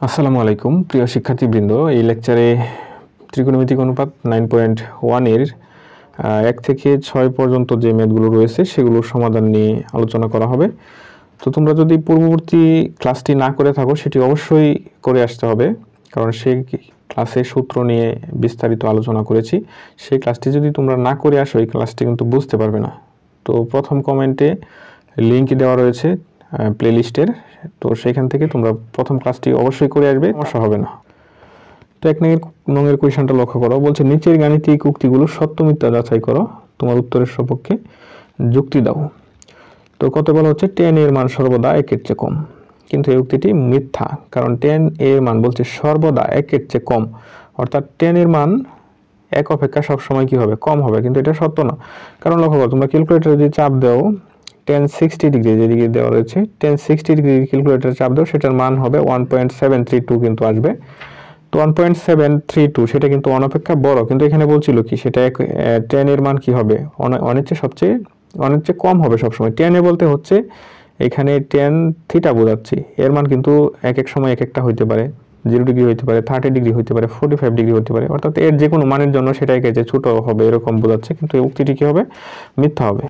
আসসালামু আলাইকুম প্রিয় শিক্ষার্থীবৃন্দ, এই লেকচারে ত্রিকোণমিতিক অনুপাত 9.1 এর 1 থেকে 6 পর্যন্ত যে ম্যাথগুলো রয়েছে সেগুলোর সমাধান নিয়ে আলোচনা করা হবে। তো তোমরা যদি পূর্ববর্তী ক্লাসটি না করে থাকো সেটি অবশ্যই করে আসতে হবে, কারণ সেই ক্লাসে সূত্র নিয়ে বিস্তারিত আলোচনা করেছি। সেই ক্লাসটি যদি তোমরা না করে আসো এই ক্লাসটি কিন্তু বুঝতে পারবে না। তো প্রথম কমেন্টে লিংক দেওয়া রয়েছে প্লেলিস্টের, তো সেখান থেকে তোমরা প্রথম ক্লাসটি অবশ্যই করে আসবে, সমস্যা হবে না। তো 1 নংয়ের কোয়েশ্চনটা লক্ষ্য করো, বলছে নিচের গাণিতিক উক্তিগুলো সত্য মিথ্যা যাচাই করো, তোমার উত্তরের সপক্ষে যুক্তি দাও। তো কত বলা হচ্ছে 10 এর মান সর্বদা 1 এর চেয়ে কম, কিন্তু এই উক্তিটি মিথ্যা, কারণ 10 এর মান বলছে সর্বদা 1 এর চেয়ে কম, অর্থাৎ 10 এর মান 1 অপেক্ষা সবসময় কি হবে, কম হবে, কিন্তু এটা সত্য না। কারণ লক্ষ্য করো, তোমরা ক্যালকুলেটরে যদি চাপ দাও 1060 ডিগ্রি যেদিকে দেওয়া রয়েছে 1060 ডিগ্রি ক্যালকুলেটরে চাপ দাও, সেটার মান হবে 1.732 কিন্তু আসবে। তো 1.732 সেটা কিন্তু অনপেক্ষা বড়, কিন্তু এখানে বলছিল কি সেটা 10 এর মান কি হবে, অনেক চেয়ে কম হবে সবসময়। 10 এ বলতে হচ্ছে এখানে 10 থিটা বোঝাচ্ছি, এর মান কিন্তু এক এক সময় এক একটা হইতে পারে, 0 ডিগ্রি হইতে পারে, 30 ডিগ্রি হইতে পারে, 45 ডিগ্রি হইতে পারে, অর্থাৎ এর যে কোনো মানের জন্য সেটা একে যে ছোট হবে এরকম বোঝাচ্ছে, কিন্তু এই উক্তিটি কি হবে, মিথ্যা হবে।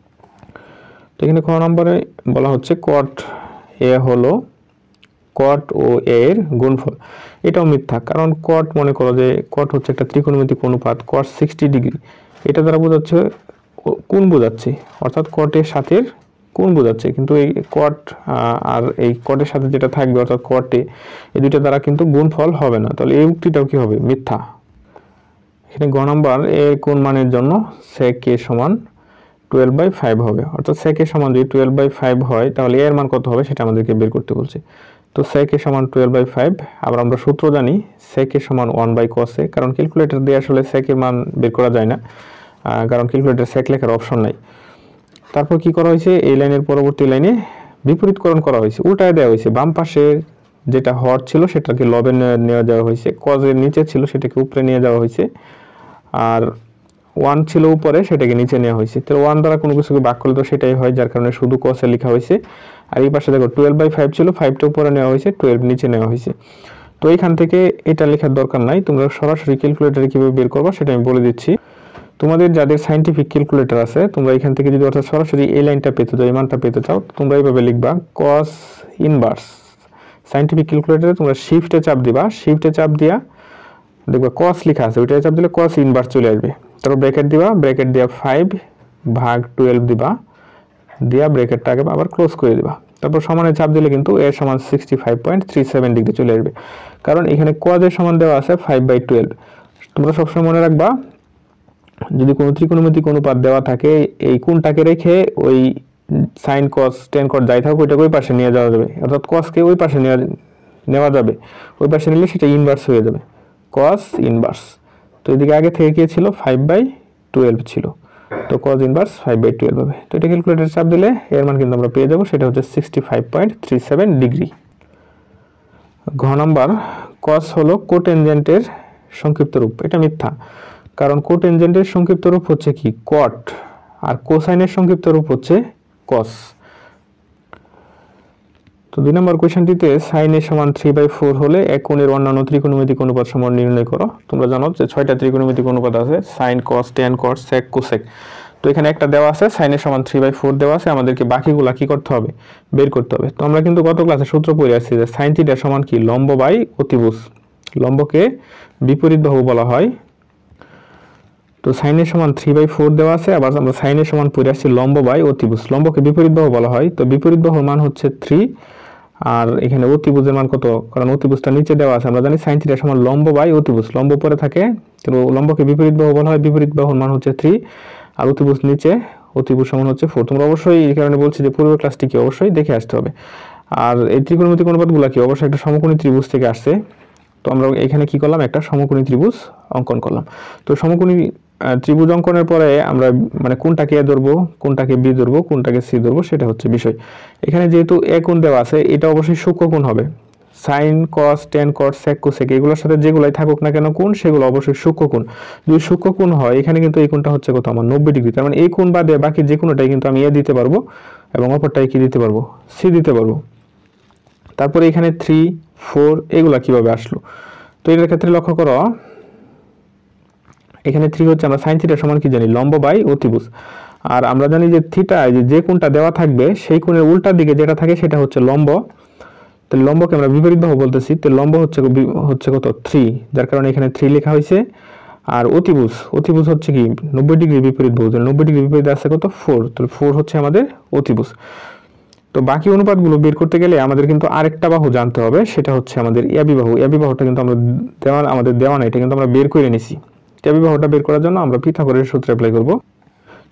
তো এখানে ক নম্বরে বলা হচ্ছে cot a হলো cot ও a এর গুণফল, এটাও মিথ্যা, কারণ cot মনে করো যে cot হচ্ছে একটা ত্রিকোণমিতিক অনুপাত, cot 60 ডিগ্রি এটা দ্বারা বোঝাচ্ছে কোণ বোঝাচ্ছে, অর্থাৎ cot এর সাথে কোণ বোঝাচ্ছে, কিন্তু এই cot আর এই cot এর সাথে যেটা থাকবে অর্থাৎ cot a, এই দুইটা দ্বারা কিন্তু গুণফল হবে না, তাহলে এই উক্তিটাও কি হবে, মিথ্যা। এখানে গ নাম্বার এর কোণ মানের জন্য sec a সমান 12/5 হবে, অর্থাৎ sec a সমান যদি 12/5 হয় তাহলে এর মান কত হবে সেটা আমাদেরকে বের করতে বলছে। তো sec a সমান 12/5, আবার আমরা সূত্র জানি sec a সমান 1/cos a, কারণ ক্যালকুলেটর দিয়ে আসলে sec এর মান বের করা যায় না, কারণ ক্যালকুলেটর sec লেখার অপশন নাই। তারপর কি করা হয়েছে, এই লাইনের পরবর্তী লাইনে বিপরীতকরণ করা হয়েছে, উল্টায় দেওয়া হয়েছে, বাম পাশে যেটা হর ছিল সেটাকে লবে নেওয়া যাওয়া হয়েছে, cos এর নিচে ছিল সেটাকে উপরে নিয়ে যাওয়া হয়েছে, আর 1 ছিল উপরে সেটাকে নিচে নেওয়া হয়েছে। তো 1 দ্বারা কোনো কিছুকে ভাগ করলে তো সেটাই হয়, যার কারণে শুধু cos এ লেখা হয়েছে। আর এই পাশে দেখো 12/5 ছিল, 5টা উপরে নেওয়া হয়েছে, 12 নিচে নেওয়া হয়েছে। তো এইখান থেকে এটা লেখার দরকার নাই, তোমরা সরাসরি ক্যালকুলেটরে কিভাবে বের করবে সেটা আমি বলে দিচ্ছি। তোমাদের যাদের সায়েন্টিফিক ক্যালকুলেটর আছে তোমরা এখান থেকে যদি অর্থাৎ সরাসরি এই লাইনটা পেতে চাও, এই মানটা পেতে চাও, তোমরা এইভাবে লিখবা cos ইনভার্স। সায়েন্টিফিক ক্যালকুলেটরে তোমরা শিফটে চাপ দিবা, শিফটে চাপ দিয়া দেখবা cos লেখা আছে, ওইটা চাপ দিলে cos ইনভার্স চলে আসবে। তারপর ব্র্যাকেট দিবা, ব্র্যাকেট দিয়া 5/12 দিবা, দিয়া ব্র্যাকেটটা আগে আবার ক্লোজ করে দিবা, তারপর সমানে চাপ দিলে কিন্তু এর সমান 65.37 ডিগ্রি চলে আসবে, কারণ এখানে cos এর সমান দেওয়া আছে 5/12। তোমরা সবসময় মনে রাখবা যদি কোনো ত্রিকোণমিতিক অনুপাত দেওয়া থাকে এই কোণটাকে রেখে ওই sin cos tan cos যাই থাকুক ওইটাকে ওই পাশে নিয়ে যাওয়া যাবে, অর্থাৎ cos কে ওই পাশে নেওয়া যাবে, ওই পাশে নিলে সেটা ইনভার্স হয়ে যাবে, cos ইনভার্স। তো এদিকে আগে থেকে কি ছিল 5/12 ছিল, তো cos ইনভার্স 5/12 হবে। তো এটা ক্যালকুলেটরে চাপ দিলে এর মান কিন্তু আমরা পেয়ে যাব, সেটা হচ্ছে 65.37 ডিগ্রি। ঘ নাম্বার cos হলো কোটেনজেন্টের সংক্ষিপ্ত রূপ, এটা মিথ্যা, কারণ কোটেনজেন্টের সংক্ষিপ্ত রূপ হচ্ছে কি cot, আর কোসাইনের সংক্ষিপ্ত রূপ হচ্ছে cos। তো 2 নম্বর কোশ্চেনটিতে sin a সমান 3/4 হলে এক কোণের অন্যান্য ত্রিকোণমিতিক অনুপাত সমান নির্ণয় করো। তোমরা জানো যে 6টা ত্রিকোণমিতিক অনুপাত আছে, sin cos tan cos sec cosec। তো এখানে একটা দেওয়া আছে sin a সমান 3/4 দেওয়া আছে, আমাদেরকে বাকিগুলা কি করতে হবে, বের করতে হবে। তো আমরা কিন্তু গত ক্লাসে সূত্র পড়ে আসছি যে sin θ সমান কি লম্ব বাই অতিভুজ, লম্বকে বিপরীত বাহু বলা হয়। তো sin a সমান 3/4 দেওয়া আছে, আবার আমরা sin a সমান পড়ে আসছি লম্ব বাই অতিভুজ, লম্বকে বিপরীত বাহু বলা হয়, তো বিপরীত বাহুর মান হচ্ছে 3, আর এখানে অতিভুজের মান কত, কারণ অতিভুজটা নিচে দেওয়া আছে, আমরা জানি sin θ সমান লম্ব বাই অতিভুজ, লম্ব উপরে থাকে তো লম্বকে বিপরীত বাহু বলা হয়, বিপরীত বাহুর মান হচ্ছে 3 আর অতিভুজ নিচে, অতিভুজ সমান হচ্ছে 4। তোমরা অবশ্যই এই কারণে বলছি যে পূর্বের ক্লাসটি কি অবশ্যই দেখে আসতে হবে। আর এই ত্রিকোণমিতিক অনুপাতগুলো কি অবশ্যই একটা সমকোণী ত্রিভুজ থেকে আসছে। তো আমরা এখানে কি করলাম, একটা সমকোণী ত্রিভুজ অঙ্কন করলাম। তো সমকোণী ত্রিভুজ অঙ্কনের পরে আমরা মানে কোনটাকে এ ধরবো, কোনটাকে বি ধরবো, কোনটাকে সি ধরবো সেটা হচ্ছে বিষয়। এখানে যেহেতু এ কোণ দেওয়া আছে এটা অবশ্যই সূক্ষ্মকোণ হবে, sin cos tan cos sec cosec এগুলোর সাথে যেগুলাই থাকুক না কেন কোণ সেগুলো অবশ্যই সূক্ষ্মকোণ। যদি সূক্ষ্মকোণ হয় এখানে কিন্তু এই কোণটা হচ্ছে কত আমার 90 ডিগ্রি, তার মানে এই কোণ বাদে বাকি যে কোণটাই কিন্তু আমি এ দিতে পারবো এবং অপরটাই কি দিতে পারবো, সি দিতে পারবো। তারপরে এখানে 3 4 এগুলা কিভাবে আসলো। তো এটার ক্ষেত্রে লক্ষ্য করো এখানে 3 হচ্ছে আমরা sin থিটা সমান কি জানি লম্ব বাই অতিভুজ, আর আমরা জানি যে থিটা যে কোণটা দেওয়া থাকবে সেই কোণের উল্টা দিকে যেটা থাকে সেটা হচ্ছে লম্ব। তো লম্বকে আমরা বিপরীত বাহু বলতেছি, তো লম্ব হচ্ছে কত 3, যার কারণে এখানে 3 লেখা হয়েছে। আর অতিভুজ হচ্ছে কি 90 ডিগ্রি বিপরীত বাহু, 90 ডিগ্রি বিপরীতে আছে কত 4, তাহলে 4 হচ্ছে আমাদের অতিভুজ। তো বাকি অনুপাতগুলো বের করতে গেলে আমাদের কিন্তু আরেকটা বাহু জানতে হবে, সেটা হচ্ছে আমাদের এবি বাহু। এবি বাহুটা কিন্তু আমাদের দেওয়া নাই, এটা কিন্তু আমরা বের করে নিছি। এবি বাহুটা বের করার জন্য আমরা পিথাগোরাসের সূত্র অ্যাপ্লাই করব।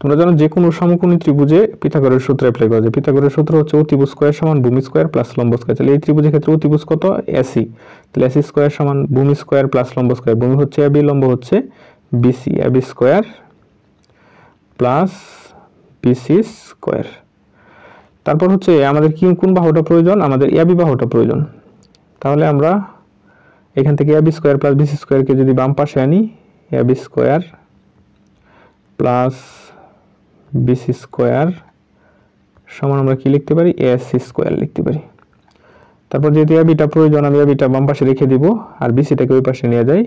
তোমরা জানো যে কোনো সমকোণী ত্রিভুজে পিথাগোরাসের সূত্র অ্যাপ্লাই করা যায়। পিথাগোরাসের সূত্র হচ্ছে অতিভুজ স্কয়ার সমান ভূমি স্কয়ার প্লাস লম্ব স্কয়ার। তাহলে এই ত্রিভুজের ক্ষেত্রে অতিভুজ কত এসি, তাহলে এসি স্কয়ার সমান ভূমি স্কয়ার প্লাস লম্ব স্কয়ার। ভূমি হচ্ছে এবি, লম্ব হচ্ছে BC, AB square plus BC square. তারপর হচ্ছে আমাদের কোন বাহুটা প্রয়োজন, আমাদের এবি বাহুটা প্রয়োজন। তাহলে আমরা এখান থেকে এবি স্কয়ার প্লাস বিসি স্কয়ারকে যদি বাম পাশে আনি, AB square plus BC square সমান আমরা কি লিখতে পারি এসি স্কয়ার লিখতে পারি। তারপর যেহেতু এবিটা প্রয়োজন আমি এবিটা বাম পাশে রেখে দিব আর বিসিটাকে ওই পাশে নিয়ে যাই।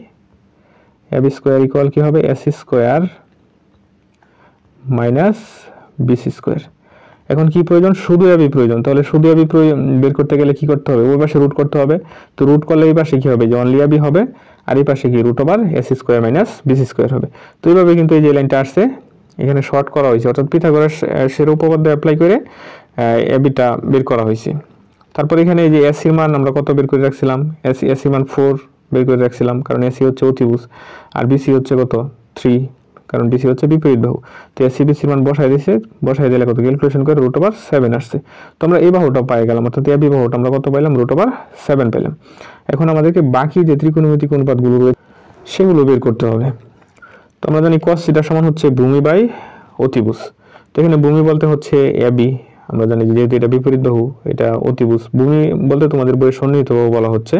এবি স্কয়ার ইকুয়াল কি হবে AC square minus BC square. এখন কি প্রয়োজন, শুধু এবি প্রয়োজন। তাহলে শুধু এবি বের করতে গেলে কি করতে হবে, ওই পাশে রুট করতে হবে। তো রুট করলে এই পাশে কি হবে যে অনলি এবি হবে, আর এই পাশে কি root over AC square minus BC square হবে। তো এইভাবে কিন্তু এই যে লাইনটা আসছে এখানে শর্ট করা হয়েছে, অর্থাৎ পিথাগোরাসের উপপাদ্য অ্যাপ্লাই করে এবিটা বের করা হয়েছে। তারপর এখানে এই যে এসির মান আমরা কত বের করে রাখছিলাম, এসির মান 4 বের করে রাখছিলাম, কারণ এসি হচ্ছে অতিভুজ আর বিসি হচ্ছে কত 3, কারণ বিসি হচ্ছে বিপরীত বাহু। তো এসি বিসির মান বসায় দিলে কত ক্যালকুলেশন করে রুট ওভার 7 আসছে। তো আমরা এই বাহুটা পাই গেলাম, অর্থাৎ এবি বাহুটা আমরা কত পাইলাম রুট ওভার 7 পেলাম। এখন আমাদেরকে বাকি যে ত্রিকোণমিতিক অনুপাতগুলো রয়েছে সেগুলো বের করতে হবে। তো আমরা জানি cos থিটা সমান হচ্ছে ভূমি বাই অতিভুজ। তো এখানে ভূমি বলতে হচ্ছে এবি, আমরা জানি যেহেতু এটা বিপরীত বাহু এটা অতিভুজ। ভূমি বলতে তোমাদের বইয়ে সন্নিহিত বাহু বলা হচ্ছে।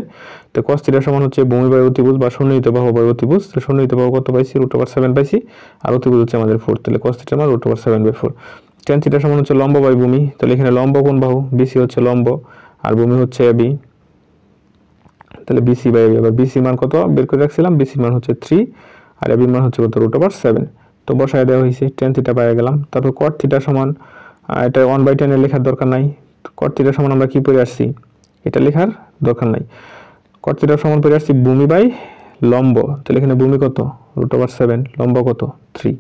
তো cos থিটা সমান হচ্ছে ভূমি বাই অতিভুজ বা সন্নিহিত বাহু বাই অতিভুজ। তো সন্নিহিত বাহু কত পাইছি রুট ওভার 7 পাইছি, আর অতিভুজ হচ্ছে আমাদের 4, তাহলে cos থিটা মান রুট ওভার 7/4। tan থিটা সমান হচ্ছে লম্ব বাই ভূমি, তাহলে এখানে লম্ব কোন বাহু, বিসি হচ্ছে লম্ব আর ভূমি হচ্ছে এবি, তাহলে বিসি বাই এবি। আবার বিসি মান কত বের করে রাখছিলাম, বিসি মান হচ্ছে 3 আর এবি মান হচ্ছে কত রুট ওভার 7। তো বসায় দেওয়া হয়েছে, tan থিটা পাওয়া গেলাম। তারপর cot থিটা সমান এটা 1/10 এর লেখার দরকার নাই। cot থিটা সমান আমরা কি পড়ে আসছি এটা লেখার দরকার নাই। cot থিটা সমান পড়ে আসছি ভূমি বাই লম্ব, তাহলে এখানে ভূমি কত রুট ওভার 7, লম্ব কত 3,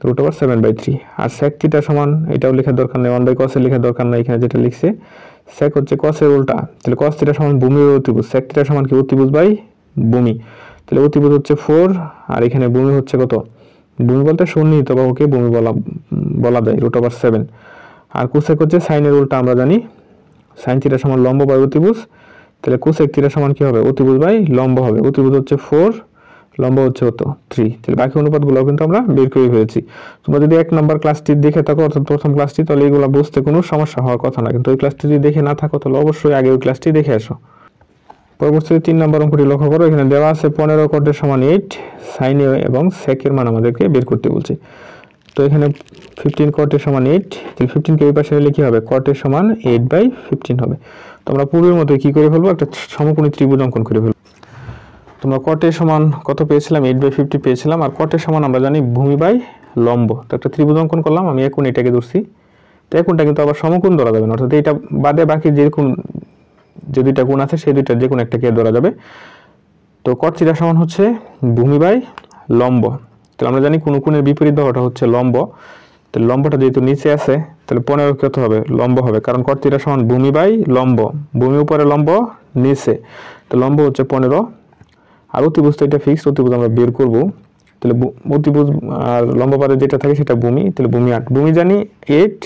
রুট ওভার 7/3। আর sec থিটা সমান এটাও লেখার দরকার নেই, 1/cos এর লেখার দরকার নাই, এখানে যেটা লিখছে sec হচ্ছে cos এর উল্টা, তাহলে cos থিটা সমান ভূমি বাই অতিভুজ, sec থিটা সমান কি অতিভুজ বাই ভূমি, তাহলে অতিভুজ হচ্ছে 4 আর এখানে ভূমি হচ্ছে কত, ভূমি বলতে সন্নিহিত বাহুকে ভূমি বলা যায় রুট ওভার 7। আর কোসেক হচ্ছে sin এর উল্টা, আমরা জানি sin থিটা সমান লম্ব বাই অতিভুজ, তাহলে কোসেক থিটা সমান কি হবে অতিভুজ বাই লম্ব হবে। অতিভুজ হচ্ছে 4, লম্ব হচ্ছে কত 3। তাহলে বাকি অনুপাতগুলো কিন্তু আমরা বের করে ফেলেছি। তোমরা যদি 1 নম্বর ক্লাসটি দেখে থাকো অর্থাৎ প্রথম ক্লাসটি, তাহলে এগুলো বুঝতে কোনো সমস্যা হওয়ার কথা না, কিন্তু ওই ক্লাসটি যদি দেখে না থাকো তাহলে অবশ্যই আগে ওই ক্লাসটি দেখে আসো। পরবর্তীতে 3 নম্বর অঙ্কটি লক্ষ্য করো, এখানে দেওয়া আছে 15 cot এর সমান 8, sin এ এবং sec এর মান আমাদেরকে বের করতে বলছে। তো এখানে 15 cot এর সমান 8, তাহলে 15 কে ওই পাশে নিলে কি হবে cot এর সমান 8/15 হবে। তো আমরা পূর্বের মতো কি করে ফেলবো, একটা সমকোণী ত্রিভুজ অঙ্কন করে ফেলবো। তোমরা cot এর সমান কত পেয়েছিলাম 8/50 পেয়েছিলাম, আর cot এর সমান আমরা জানি ভূমি বাই লম্ব। তো একটা ত্রিভুজ অঙ্কন করলাম, আমি এখন এটাকে ধরছি। তো এখনটা কিন্তু আবার সমকোণ ধরা যাবে না, অর্থাৎ এটা বাদে বাকি যেরকম যে দুইটা কোণ আছে সেই দুইটার যে কোনো একটাকে ধরা যাবে। তো cot থিটা সমান হচ্ছে ভূমি বাই লম্ব, তাহলে আমরা জানি কোন কোণের বিপরীত বাহুটা হচ্ছে লম্ব, তাহলে লম্বটা যেহেতু নিচে আছে তাহলে 15 কত হবে লম্ব হবে, কারণ cot থিটা সমান ভূমি বাই লম্ব, ভূমি উপরে লম্ব নিচে, তো লম্ব হচ্ছে 15। আর অতিভুজ তো এটা ফিক্সড, অতিভুজ আমরা বের করব, তাহলে অতিভুজ আর লম্ব পারে যেটা থাকে সেটা ভূমি, তাহলে ভূমি 8, ভূমি জানি 8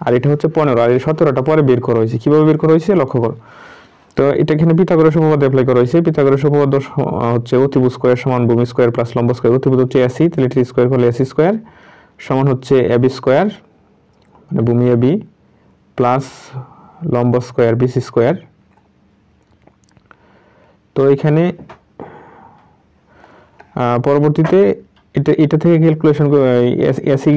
আর এটা হচ্ছে 15, আর এই 17টা পরে বের করা হয়েছে। কিভাবে বের করা হয়েছে লক্ষ্য করো। তো এটা এখানে পিথাগোরাস উপপাদ্য অ্যাপ্লাই করা হয়েছে। পিথাগোরাস উপপাদ্য হচ্ছে অতিভুজ স্কয়ার সমান ভূমি স্কয়ার প্লাস লম্ব স্কয়ার। অতিভুজ হচ্ছে এসি, তাহলে এটি স্কয়ার করলে এসি স্কয়ার সমান হচ্ছে এবি স্কয়ার মানে ভূমি এবি প্লাস লম্ব স্কয়ার বিসি স্কয়ার। তো এখানে পরবর্তীতে এটা থেকে ক্যালকুলেশন এসি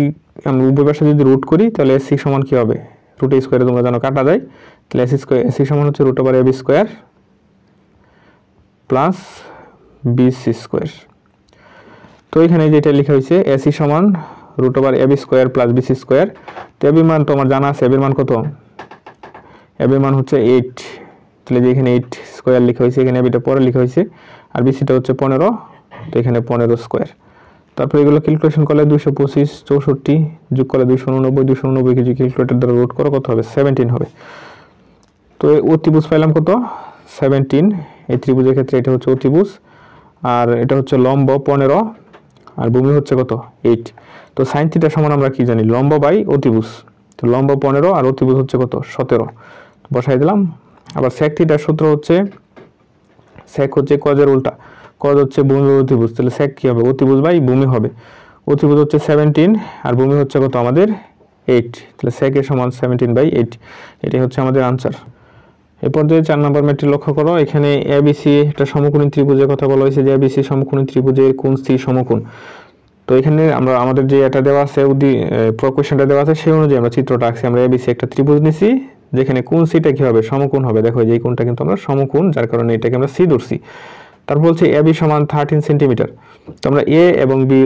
আমরা উভয় পাশে যদি রুট করি তাহলে এসি সমান কি হবে রুট স্কয়ারে তোমরা জানো কাটা যায়, তাহলে এসি সমান হচ্ছে root over AB square plus BC square. তো এখানে যেটা লেখা হয়েছে এসি সমান root over AB square plus BC square. তো এবির মান তো আমার জানা আছে, এবির মান কত? এবির মান হচ্ছে 8, তাহলে যে এখানে 8 স্কোয়ার লেখা হয়েছে, এখানে এবিটা পরে লেখা হয়েছে, আর বিসিটা হচ্ছে 15, তো এখানে 15 স্কোয়ার। তারপর এগুলো ক্যালকুলেশন করলে 225, 64 যোগ করলে 289, 289 কেজি ক্যালকুলেটর দ্বারা রুট করো কত হবে? 17 হবে। তো এই অতিভুজ পাইলাম কত? 17। এই ত্রিভুজের ক্ষেত্রে এটা হচ্ছে অতিভুজ, আর এটা হচ্ছে লম্ব 15, আর ভূমি হচ্ছে কত? 8। তো সাইন থিটা সমান আমরা কি জানি? লম্ব বাই অতিভুজ। তো লম্ব 15 আর অতিভুজ হচ্ছে কত? 17 বসাই দিলাম। আবার সেক থিটার সূত্র হচ্ছে, সেক হচ্ছে কজের উল্টা, কজ হচ্ছে ভূমি অতিভুজ, তাহলে সেক কি হবে? অতিভুজ বাই ভূমি হবে। অতিভুজ হচ্ছে 17 আর ভূমি হচ্ছে কত আমাদের? 8, তাহলে সেক এর সমান 17/8। এটাই হচ্ছে আমাদের আনসার। এরপর যে 4 নম্বর ম্যাটটি লক্ষ্য করো, এখানে এবিসি একটা সমকোণী ত্রিভুজের কথা বলা হয়েছে, যে এবিসি সমকোণী ত্রিভুজের কোণ সি সমকোণ। তো এখানে আমরা আমাদের যে এটা দেওয়া আছে, কোয়েশ্চেনটা দেওয়া আছে, সেই অনুযায়ী আমরা চিত্রটা আঁকছি। আমরা এবিসি একটা ত্রিভুজ নিছি, যেখানে কোণ সিটা কি হবে? সমকোণ হবে। দেখো এই কোণটা কিন্তু আমরা সমকোণ, যার কারণে এটাকে আমরা সি ধরছি। তারপর বলছে এবি সমান 13 সেন্টিমিটার। তো আমরা এ এবং বি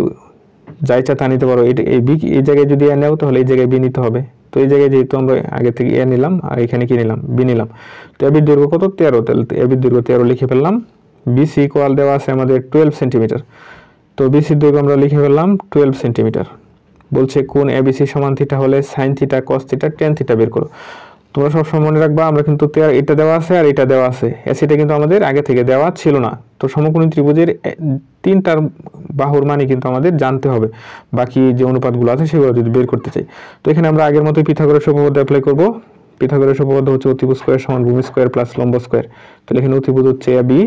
যা ইচ্ছা তা নিতে পারো। এই বি এই জায়গায় যদি এ নেও, তাহলে এই জায়গায় বি নিতে হবে। তো এই জায়গায় যেহেতু আমরা আগে থেকে এ নিলাম, আর এখানে কি নিলাম? বি নিলাম। তো এবির দৈর্ঘ্য কত? 13, তাহলে এবির দৈর্ঘ্য 13 লিখে ফেললাম। বিসি ইকুয়াল দেওয়া আছে আমাদের 12 সেন্টিমিটার। তো বিসির দৈর্ঘ্য আমরা লিখে ফেললাম 12 সেন্টিমিটার। বলছে কোণ এবিসি সমান থিটা হলে sine theta, cos theta, tan theta বের করো। তোমরা সবসময় মনে রাখবা, আমরা কিন্তু এটা দেওয়া আছে আর এটা দেওয়া আছে, এসিটা কিন্তু আমাদের আগে থেকে দেওয়া ছিল না। তো সমকোণী ত্রিভুজের তিনটার বাহুর মানে কিন্তু আমাদের জানতে হবে, বাকি যে অনুপাতগুলো আছে সেগুলো যদি বের করতে চাই। তো এখানে আমরা আগের মতোই পিথাগোরাস উপপাদ্য অ্যাপ্লাই করব। পিথাগোরাস উপপাদ্য হচ্ছে অতিভুজ স্কয়ার সমান ভূমি স্কয়ার প্লাস লম্ব স্কয়ার। তাহলে এখানে অতিভুজ হচ্ছে এবি,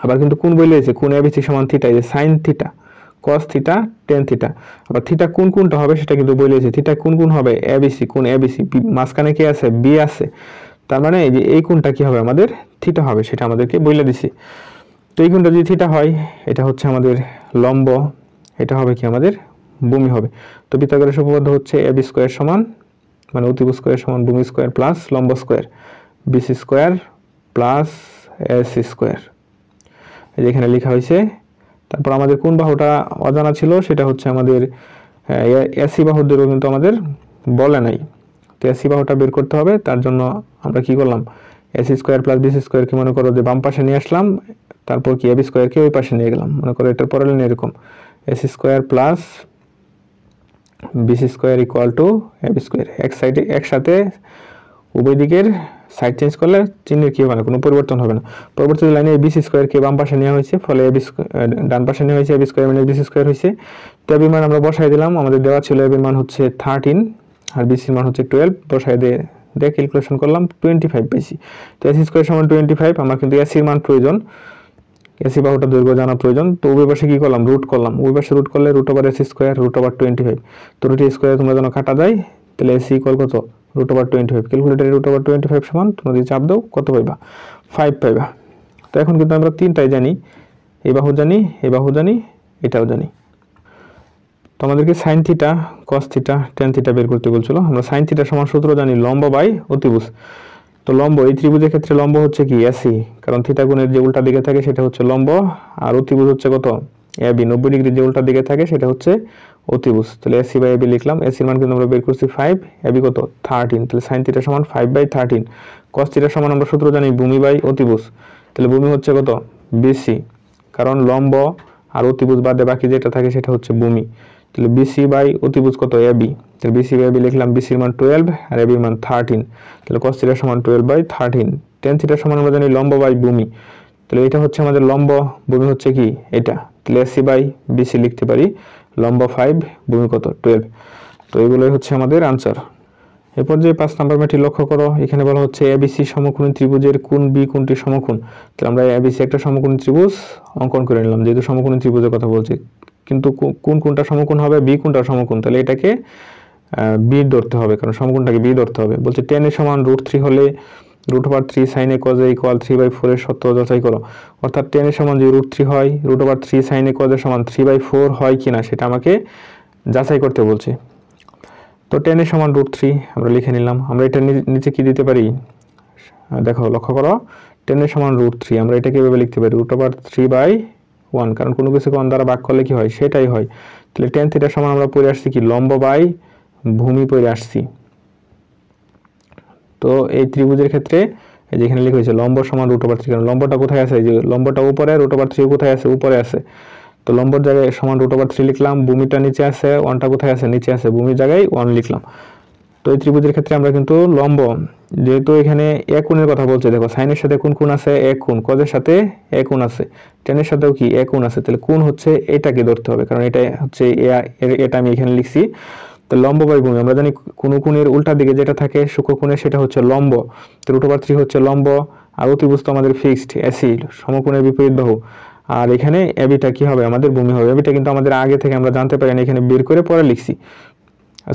আবার কিন্তু কোণ বলে দিয়েছে, কোণ এবিসি সমান থিটা, এই যে sine theta, cos theta, tan theta. আবার থিটা কোনটা হবে সেটা কিন্তু বলেছে, থিটা কোন হবে? এবিসি, কোণ এবিসি, মাঝখানে কি আছে? বি আছে। তার মানে এই যে এই কোণটা কি হবে? আমাদের থিটা হবে, সেটা আমাদেরকে বলে দিছি। তো এই কোণটা যদি থিটা হয়, এটা হচ্ছে আমাদের লম্ব, এটা হবে কি? আমাদের ভূমি হবে। তো পিথাগোরাস উপপাদ্য হচ্ছে এবি স্কয়ার সমান, মানে অতিভুজ স্কয়ার সমান ভূমি স্কয়ার প্লাস লম্ব square, BC square plus AC square. এই যে এখানে লেখা হয়েছে। তারপর আমাদের কোন বাহুটা অজানা ছিল, সেটা হচ্ছে আমাদের এসি বাহুর দৈর্ঘ্য কিন্তু আমাদের বলে নাই। তো এসি বাহুটা বের করতে হবে, তার জন্য আমরা কি করলাম? এসি স্কোয়ার প্লাস বিসি স্কোয়ারকে মনে করো যে বাম পাশে নিয়ে আসলাম, তারপর কি এবি স্কোয়ারকে ওই পাশে নিয়ে গেলাম। মনে করো এটার পরের লাইন এরকম, AC square plus BC square equal to AB square. এক সাইডে একসাথে উভয় দিকের সাইড চেঞ্জ করলে চিহ্নের কি হবে না, কোনো পরিবর্তন হবে না। পরবর্তী লাইনে বিসি স্কোয়ারকে বাম পাশে নেওয়া হয়েছে, ফলে ডান পাশে নেওয়া হয়েছে, AB square minus BC square হয়েছে। তো এবির মান আমরা বসাই দিলাম, আমাদের দেওয়া ছিল এবির মান হচ্ছে 13 আর বিসির মান হচ্ছে 12, বসাই দিয়ে ক্যালকুলেশন করলাম 25 পাইছি। তো এসি স্কোয়ার সমান 25, আমরা কিন্তু এসির মান প্রয়োজন, এসি বাহুটা দৈর্ঘ্য জানা প্রয়োজন। তো উভয় পাশে কি করলাম? রুট করলাম। উভয় পাশে রুট করলে root over AC square root over 25। তো রুট স্কোয়ার তোমরা যেন কাটা যায়, তাহলে এসি ইকুয়াল কত? Root over 25। ক্যালকুলেটারে রুট ওভার 25 সমান তোমরা যদি চাপ দাও কত পাইবা? 5 পাইবা। তো এখন কিন্তু আমরা তিনটাই জানি, এই বাহু জানি, এই বাহু জানি, এটাও জানি। তো আমাদেরকে sine theta, cos theta, tan theta বের করতে বলছিল। আমরা সাইন থিটা সমান সূত্র জানি লম্ব বাই অতিভুজ। তো লম্ব এই ত্রিভুজের ক্ষেত্রে লম্ব হচ্ছে কি? এসি, কারণ থিটা কোণের যে উল্টা দিকে থাকে সেটা হচ্ছে লম্ব, আর অতিভুজ হচ্ছে কত? এবি, 90 ডিগ্রি যে উল্টা দিকে থাকে সেটা হচ্ছে অতিভুজ। তাহলে এসি বাই এবি লিখলাম। এসির মান কিন্তু আমরা বের করছি 5, এবি কত? 13। তাহলে সাইন থিটা সমান 5/13। কস থিটা সমান আমরা সূত্র জানি ভূমি বাই অতিভুজ। তাহলে ভূমি হচ্ছে কত? বিসি, কারণ লম্ব আর অতিভুজ বাদে বাকি যেটা থাকে সেটা হচ্ছে ভূমি। তাহলে বিসি বাই অতিভুজ কত? এবি। তাহলে বিসি বাই এবি লিখলাম, বিসির মান 12 আর এবির মান 13। তাহলে cos থিটা সমান 12/13। tan থিটা সমান আমরা জানি লম্ব বাই ভূমি। তাহলে এটা হচ্ছে আমাদের লম্ব, ভূমি হচ্ছে কি? এটা। তাহলে এসি বাই বিসি লিখতে পারি, লম্ব 5, ভূমি কত? 12। তো এগুলোই হচ্ছে আমাদের আনসার। এরপর যে 5 নাম্বার ম্যাটটি লক্ষ্য করো, এখানে বলা হচ্ছে এবিসি সমকোণী ত্রিভুজের কোণ বি কোণটি সমকোণ। তাহলে আমরা এবিসি একটা সমকোণী ত্রিভুজ অঙ্কন করে নিলাম, যেহেতু সমকোণী ত্রিভুজের কথা বলছি। কিন্তু কোনটা সমকোণ হবে? বি কোণটা সমকোণ, তাহলে এটাকে বি ধরতে হবে, কারণ সমকোণটাকে বি ধরতে হবে। বলছে tan এর সমান √3 হলে √3 sin a cos a equal 3/4 এর সত্য যাচাই করো। অর্থাৎ tan এর সমান যদি √3 হয়, √3 sin a cos a সমান 3/4 হয় কিনা সেটা আমাকে যাচাই করতে বলছে। তো tan এর সমান √3 আমরা লিখে নিলাম। আমরা এটা নিচে কি দিতে পারি? দেখো লক্ষ্য করো, 10 এর সমান √3 আমরা এটাকে এভাবে লিখতে পারি √3/1 কারণ কোনো কিছুকে 1 দ্বারা ভাগ করলে কি হয় সেটাই হয়। তাহলে tan থিটা সমান আমরা পড়ে আসছি কি লম্ব বাই ভূমি পড়ে আসছি। তো এই ত্রিভুজের ক্ষেত্রে এই যেখানে লেখা হয়েছে লম্ব সমান √3 কারণ লম্বটা কোথায় আছে এই যে লম্বটা উপরে √3 কোথায় আছে উপরে আছে। তো লম্বর জায়গায় সমান √3 লিখলাম, ভূমিটা নিচে আছে, 1টা কোথায় আছে নিচে আছে, ভূমির জায়গায় 1 লিখলাম। তো এই ত্রিভুজের ক্ষেত্রে আমরা কিন্তু লম্ব যেহেতু এখানে এক কোণের কথা বলছে দেখো সাইনের সাথে কোন কোণ আছে এক কোণ, কজের সাথে এক কোণ আছে, টেনের সাথেও কি এক কোণ আছে, তাহলে কোণ হচ্ছে এটাকে ধরতে হবে কারণ এটা হচ্ছে এটা আমি এখানে লিখছি। তো লম্ব বাই ভূমি আমরা জানি কোন কোণের উল্টা দিকে যেটা থাকে সূক্ষ্মকোণের সেটা হচ্ছে লম্ব, তো √3 হচ্ছে লম্ব আর অতিভুজ তো আমাদের ফিক্সড এসি সমকোণের বিপরীত বাহু, আর এখানে এবিটা কি হবে আমাদের ভূমি হবে। এবিটা কিন্তু আমাদের আগে থেকে আমরা জানতে পারি না, এখানে বের করে পরে লিখছি,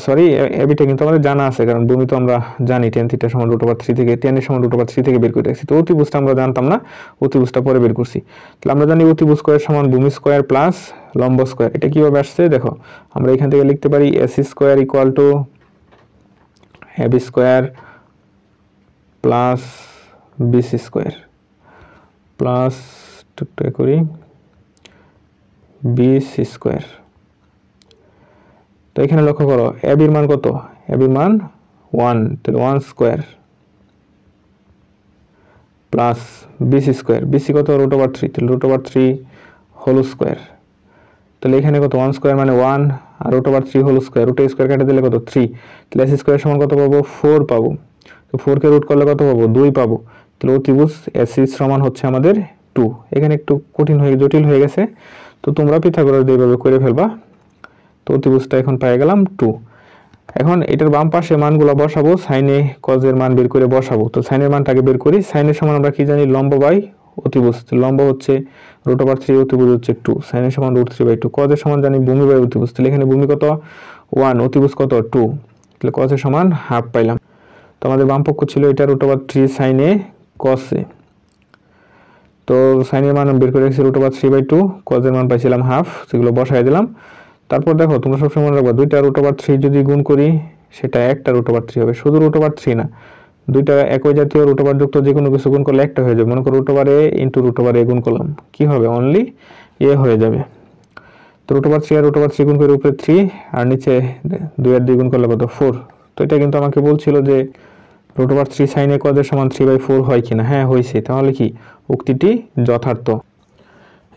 সরি এবিটা কিন্তু আমাদের জানা আছে কারণ ভূমি তো আমরা জানি tan থিটা সমান √3 থেকে tan এর সমান √3 থেকে বের করে রাখছি। তো অতিভুজটা আমরা জানতাম না, অতিভুজটা পরে বের করছি। তাহলে আমরা জানি অতিভুজ স্কয়ার সমান ভূমি স্কয়ার প্লাস লম্ব স্কয়ার। এটা কিভাবে আসছে দেখো আমরা এখান থেকে লিখতে পারি AC square equal to AB square plus BC square plus টুকটা করি BC স্কয়ার। তো এখানে লক্ষ্য করো AB এর মান কত, AB এর মান 1, তাহলে 1 square plus BC square, BC কত √3 তাহলে √3 হোল স্কয়ার। তাহলে এখানে কত 1 স্কয়ার মানে 1 আর √3 হোল স্কয়ার, √a স্কয়ার কেটে দিলে কত 3, তাহলে AC স্কয়ার সমান কত পাবো 4 পাবো। তো 4 কে রুট করলে কত পাবো 2 পাবো। তাহলে অতিভুজ AC সমান হচ্ছে আমাদের 2। এখানে একটু কঠিন হয়ে জটিল হয়ে গেছে, তো তোমরা পিথাগোরাস দিয়ে এইভাবে করে ফেলবা। তো অতিভুজটা এখন পেয়ে গেলাম 2। এখন এটার বাম পাশে মানগুলো বসাবো, সাইনে কজের মান বের করে বসাবো। তো সাইনের মানটাকে বের করি, সাইনের সমান আমরা কি জানি লম্ব বাই অতিভুজ, লম্ব হচ্ছে √3 অতিভুজ হচ্ছে 2, সাইনের সমান √3/2, কজের সমান জানি ভূমি বাই অতিভুজ, তাহলে এখানে ভূমি কত 1 অতিভুজ কত 2, তাহলে কজের সমান হাফ পাইলাম। তো আমাদের বাম পক্ষ ছিল এটা √3 সাইনে কসে, তো সাইনের মান বের করে রেখেছি √3/2, কজের মান পাইছিলাম হাফ, সেগুলো বসাই দিলাম। তারপর দেখো তোমরা সবসময় মনে রাখবা দুইটা √3 যদি গুণ করি সেটা একটা √3 হবে, শুধু √3 না, দুইটা একই জাতীয় √3 যুক্ত যে কোনো কিছু গুণ করলে একটা হয়ে যাবে। মনে করো √a ইনটু √a গুণ করলাম কি হবে অনলি a হয়ে যাবে। তো √3 আর √3 গুণ করে উপরে 3 আর নিচে 2 আর 2 গুণ করলে কত 4। তো এটা কিন্তু আমাকে বলছিল যে √3 sin a cos এর সমান 3/4 হয় কিনা, হ্যাঁ হয়েছে, তাহলে কি উক্তিটি যথার্থ।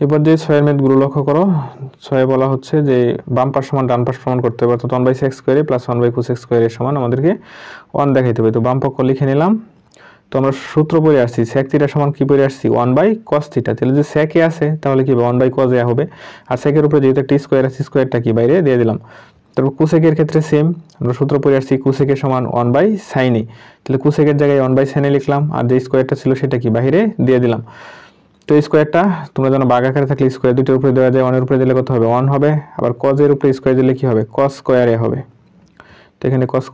এবার যে 6 এর ম্যাথগুলো লক্ষ্য করো, 6 বলা হচ্ছে যে বাম পাশ সমান ডান পাশ প্রমাণ করতে হবে, অর্থাৎ 1/sec² প্লাস 1/cos² এর সমান আমাদেরকে 1 দেখাইতে হবে। তো বাম পক্ষ লিখে নিলাম। তো আমরা সূত্র পড়ে আসছি sec θ সমান কি পড়ে আসছি 1/cos θ, তাহলে যে sec a আছে তাহলে কি হবে 1/cos a হবে, আর sec এর উপরে যেহেতু একটা স্কয়ার আছে স্কয়ারটা কি বাইরে দিয়ে দিলাম। তারপর cosec এর ক্ষেত্রে সেম, আমরা সূত্র পড়ে আসছি cosec এর সমান 1/sin a, তাহলে cosec এর জায়গায় 1/sin a লিখলাম, আর যে স্কয়ারটা ছিল সেটা কি বাইরে দিয়ে দিলাম। তো স্কয়ারটা তোমরা জানো ভাগ আকারে থাকলে স্কয়ার দুটোর উপরে দেওয়া যায়, 1 এর উপরে দিলে কত হবে 1 হবে, আবার cos এর উপরে স্কয়ার দিলে কি হবে cos স্কয়ার a হবে। তো এখানে cos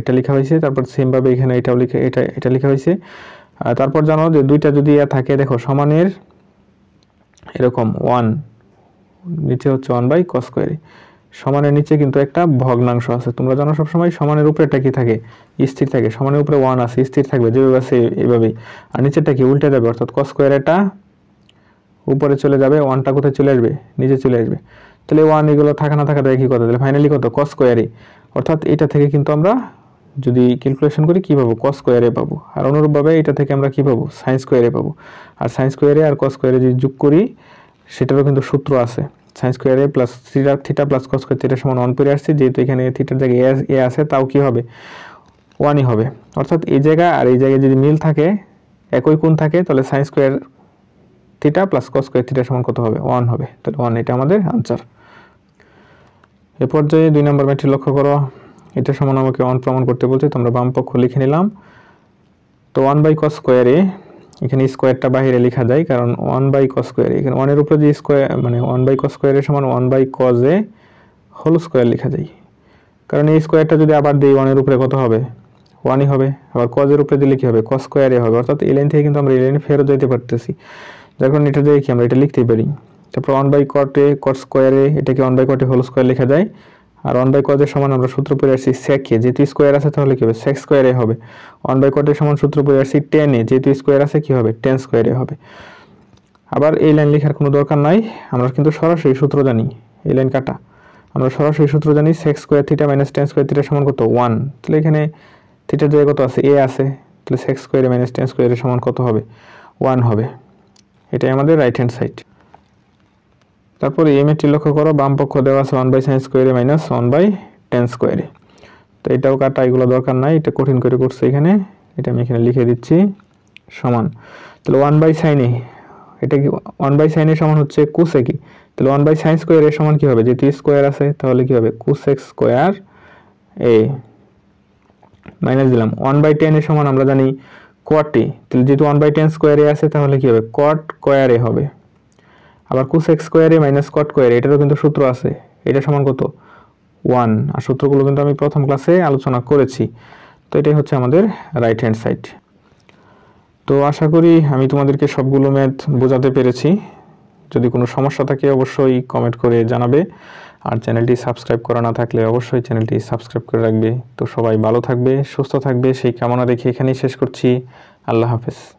এটা লেখা হয়েছে, তারপর সেম ভাবে এখানে এটাও লিখে এটা লেখা হয়েছে। আর তারপর জানো যে দুইটা যদি থাকে দেখো সমানের এরকম 1 নিচে হচ্ছে 1/cos স্কয়ার, সমানের নিচে কিন্তু একটা ভগ্নাংশ আছে। তোমরা জানো সব সময় সমানের উপরেটা কি থাকে স্থির থাকে, সমানের উপরে 1 আছে স্থির থাকবে যেভাবে আছে এইভাবেই, আর নিচেরটা কি উল্টে যাবে, অর্থাৎ cos স্কয়ার এটা উপরে চলে যাবে, 1টা কোথায় চলে আসবে নিচে চলে আসবে। তাহলে 1 এগুলো থাকা না থাকাটা একই কথা, তাহলে ফাইনালি কত cos স্কয়ার, অর্থাৎ এটা থেকে কিন্তু আমরা যদি ক্যালকুলেশন করি কি পাবো cos স্কয়ার পাবো, আর অনুরূপভাবে এটা থেকে আমরা কি পাবো sin স্কয়ার পাবো। আর sin স্কয়ার আর cos স্কয়ার যদি যোগ করি সেটারও কিন্তু সূত্র আছে, sin square plus theta plus cos square theta সমান 1 পড়ে আসছে, যেহেতু এখানে থিটার জায়গায় a আছে তাও কি হবে 1ই হবে। অর্থাৎ এই জায়গা আর এই জায়গায় যদি মিল থাকে একই কোণ থাকে তাহলে sin square theta plus cos square theta সমান কত হবে 1 হবে, তাহলে 1 এটা আমাদের आंसर। এই পর্যায়ে 2 নম্বর ম্যাথটি লক্ষ্য করো, এটা সমান আমাকে 1 প্রমাণ করতে বলছে, তোমরা বাম পক্ষ লিখে নিলাম। তো 1/cos স্কয়ার a, এখানে স্কয়ারটা বাইরে লেখা যায় কারণ 1/cos স্কয়ার, এখানে 1 এর উপরে যে স্কয়ার মানে 1/cos স্কয়ার এর সমান 1/cos a হোল স্কয়ার লেখা যায়, কারণ এই স্কয়ারটা যদি আবার দেই 1 এর উপরে কত হবে 1ই হবে, আবার cos এর উপরে দিলে কি হবে cos স্কয়ার a হবে, অর্থাৎ এই লাইন থেকে কিন্তু আমরা এই লাইনে ফেরত যেতে পারতেছি, যার কারণে এটা দিয়ে কি আমরা এটা লিখতেই পারি। তারপর 1/cot a cos square a, এটাকে 1/cot a হোল স্কয়ার লেখা যায়, আর 1/cos এর সমান আমরা সূত্র পড়ে আসছি sec এ, যেহেতু স্কয়ার আছে তাহলে কি হবে sec স্কয়ার এ হবে। 1/cot এর সমান সূত্র পড়ে আসছি tan এ, যেহেতু স্কয়ার আছে কি হবে tan স্কয়ার এ হবে। আবার এই লাইন লেখার কোনো দরকার নাই, আমরা কিন্তু সরাসরি সূত্র জানি। এই লাইন কাটা, আমরা সরাসরি সূত্র জানি sec square theta minus tan square theta সমান কত 1। তাহলে এখানে থিটার জায়গায় কত আছে a আছে, তাহলে sec square minus tan square এর সমান কত হবে 1 হবে। এটাই আমাদের রাইট হ্যান্ড সাইড। তারপরে এই ম্যাথটি লক্ষ্য করো, বাম পক্ষ দেওয়া আছে 1/sin square minus 1/tan square. তো এটাও কাটা, এগুলো দরকার নাই, এটা কঠিন করে করছে এখানে, এটা আমি এখানে লিখে দিচ্ছি সমান। তাহলে 1/sin এ, এটা কি 1/sin এর সমান হচ্ছে cosec এ, তাহলে 1/sin স্কয়ার এর সমান কি হবে, যেহেতু স্কয়ার আছে তাহলে কি হবে cosec স্কয়ার a মাইনাস দিলাম 1/tan এর সমান আমরা জানি cot a, তাহলে যেহেতু 1/tan স্কয়ার a আছে তাহলে কি হবে cot স্কয়ার a হবে। আবার cosec square a minus cot square a, এটারও কিন্তু সূত্র আছে, এটা সমান কত 1, আর সূত্রগুলো কিন্তু আমি প্রথম ক্লাসে আলোচনা করেছি। তো এটাই হচ্ছে আমাদের রাইট হ্যান্ড সাইড। তো আশা করি আমি তোমাদেরকে সবগুলো ম্যাথ বোঝাতে পেরেছি। যদি কোনো সমস্যা থাকে অবশ্যই কমেন্ট করে জানাবে, আর চ্যানেলটি সাবস্ক্রাইব করা না থাকলে অবশ্যই চ্যানেলটি সাবস্ক্রাইব করে রাখবে। তো সবাই ভালো থাকবে, সুস্থ থাকবে সেই কামনা রেখে এখানেই শেষ করছি। আল্লাহ হাফেজ।